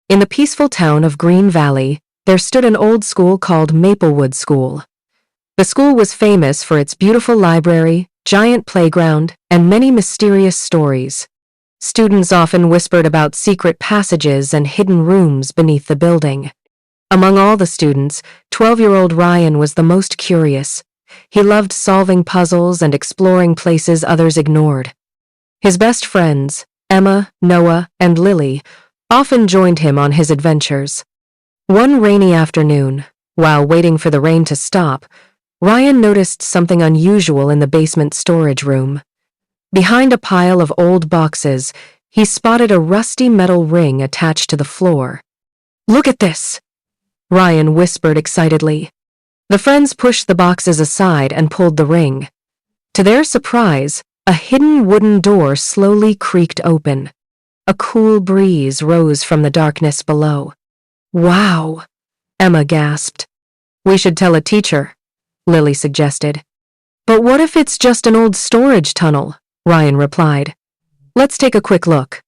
In the peaceful town of Green Valley, there stood an old school called Maplewood School. The school was famous for its beautiful library, giant playground, and many mysterious stories. Students often whispered about secret passages and hidden rooms beneath the building. Among all the students, 12-year-old Ryan was the most curious. He loved solving puzzles and exploring places others ignored. His best friends, Emma, Noah, and Lily, often joined him on his adventures. One rainy afternoon, while waiting for the rain to stop, Ryan noticed something unusual in the basement storage room. Behind a pile of old boxes, he spotted a rusty metal ring attached to the floor. "Look at this!" Ryan whispered excitedly. The friends pushed the boxes aside and pulled the ring. To their surprise, a hidden wooden door slowly creaked open. A cool breeze rose from the darkness below. "Wow!" Emma gasped. "We should tell a teacher," Lily suggested. "But what if it's just an old storage tunnel?" Ryan replied. "Let's take a quick look."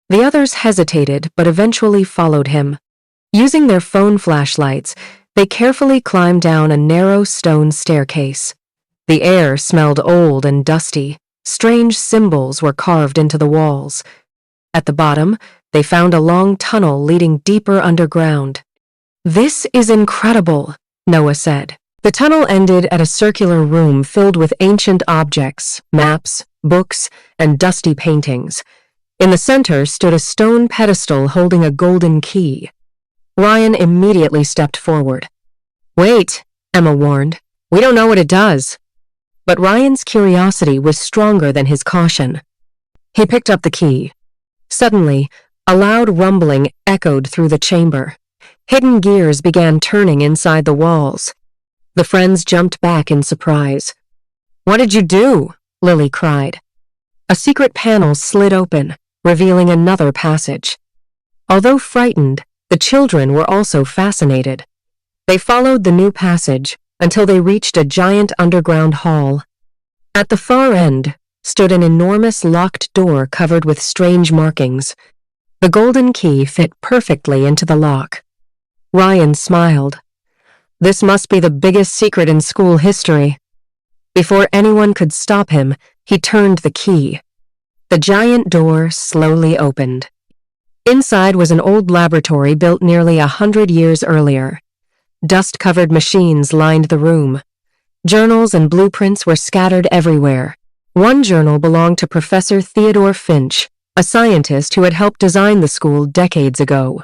The others hesitated but eventually followed him. Using their phone flashlights, they carefully climbed down a narrow stone staircase. The air smelled old and dusty. Strange symbols were carved into the walls. At the bottom, they found a long tunnel leading deeper underground. "This is incredible," Noah said. The tunnel ended at a circular room filled with ancient objects, maps, books, and dusty paintings. In the center stood a stone pedestal holding a golden key. Ryan immediately stepped forward. "Wait," Emma warned. "We don't know what it does." But Ryan's curiosity was stronger than his caution. He picked up the key. Suddenly, a loud rumbling echoed through the chamber. Hidden gears began turning inside the walls. The friends jumped back in surprise. "What did you do?" Lily cried. A secret panel slid open, revealing another passage. Although frightened, the children were also fascinated. They followed the new passage until they reached a giant underground hall. At the far end stood an enormous locked door covered with strange markings. The golden key fit perfectly into the lock. Ryan smiled. This must be the biggest secret in school history. Before anyone could stop him, he turned the key. The giant door slowly opened. Inside was an old laboratory built nearly 100 years earlier. Dust-covered machines lined the room. Journals and blueprints were scattered everywhere. One journal belonged to Professor Theodore Finch, a scientist who had helped design the school decades ago.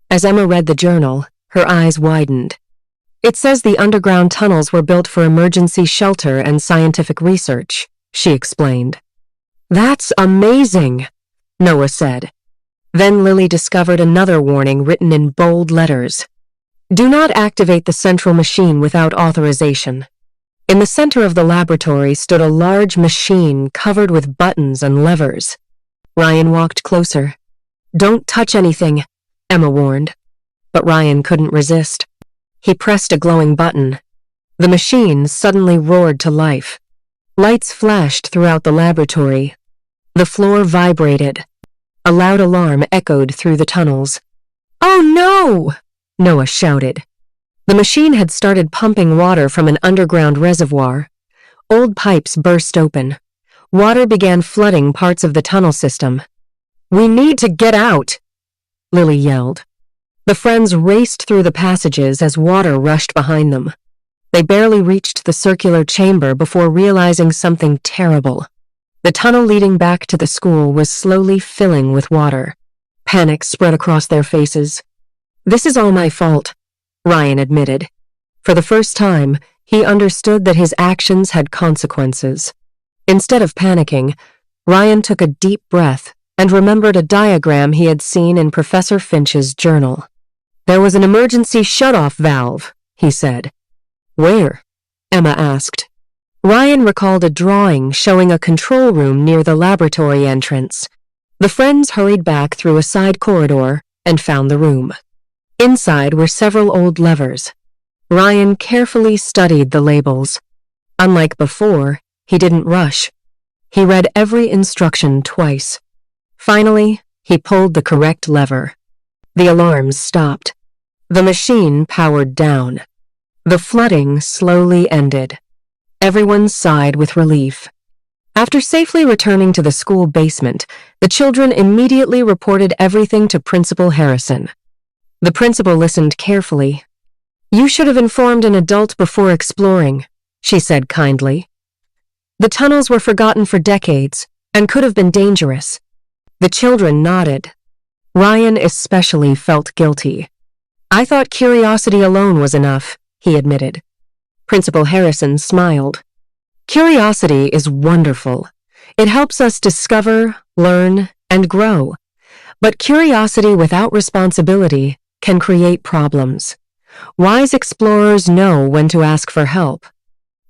As Emma read the journal, her eyes widened. "It says the underground tunnels were built for emergency shelter and scientific research," she explained. "That's amazing," Noah said. Then Lily discovered another warning written in bold letters. "Do not activate the central machine without authorization." In the center of the laboratory stood a large machine covered with buttons and levers. Ryan walked closer. "Don't touch anything," Emma warned. But Ryan couldn't resist. He pressed a glowing button. The machine suddenly roared to life. Lights flashed throughout the laboratory. The floor vibrated. A loud alarm echoed through the tunnels. "Oh no!" Noah shouted. The machine had started pumping water from an underground reservoir. Old pipes burst open. Water began flooding parts of the tunnel system. "We need to get out!" Lily yelled. The friends raced through the passages as water rushed behind them. They barely reached the circular chamber before realizing something terrible. The tunnel leading back to the school was slowly filling with water. Panic spread across their faces. "This is all my fault," Ryan admitted. For the first time, he understood that his actions had consequences. Instead of panicking, Ryan took a deep breath and remembered a diagram he had seen in Professor Finch's journal. "There was an emergency shut-off valve," he said. "Where?" Emma asked. Ryan recalled a drawing showing a control room near the laboratory entrance. The friends hurried back through a side corridor and found the room. Inside were several old levers. Ryan carefully studied the labels. Unlike before, he didn't rush. He read every instruction twice. Finally, he pulled the correct lever. The alarms stopped. The machine powered down. The flooding slowly ended. Everyone sighed with relief. After safely returning to the school basement, the children immediately reported everything to Principal Harrison. The principal listened carefully. "You should have informed an adult before exploring," she said kindly. "The tunnels were forgotten for decades and could have been dangerous." The children nodded. Ryan especially felt guilty. "I thought curiosity alone was enough," he admitted. Principal Harrison smiled. "Curiosity is wonderful. It helps us discover, learn, and grow. But curiosity without responsibility can create problems. Wise explorers know when to ask for help."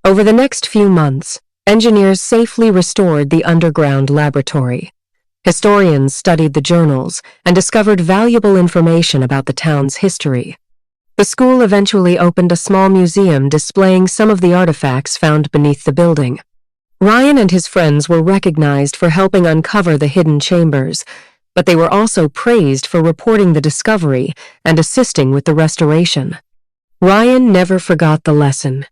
Over the next few months, engineers safely restored the underground laboratory. Historians studied the journals and discovered valuable information about the town's history. The school eventually opened a small museum displaying some of the artifacts found beneath the building. Ryan and his friends were recognized for helping uncover the hidden chambers, but they were also praised for reporting the discovery and assisting with the restoration. Ryan never forgot the lesson.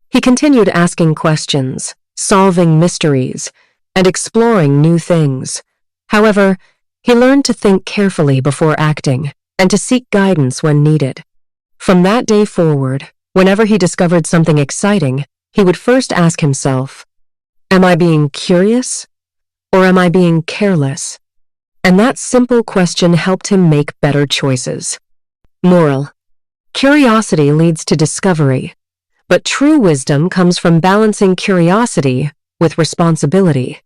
He continued asking questions, solving mysteries, and exploring new things. However, he learned to think carefully before acting and to seek guidance when needed. From that day forward, whenever he discovered something exciting, he would first ask himself, "Am I being curious or am I being careless?" And that simple question helped him make better choices. Moral: curiosity leads to discovery, but true wisdom comes from balancing curiosity with responsibility.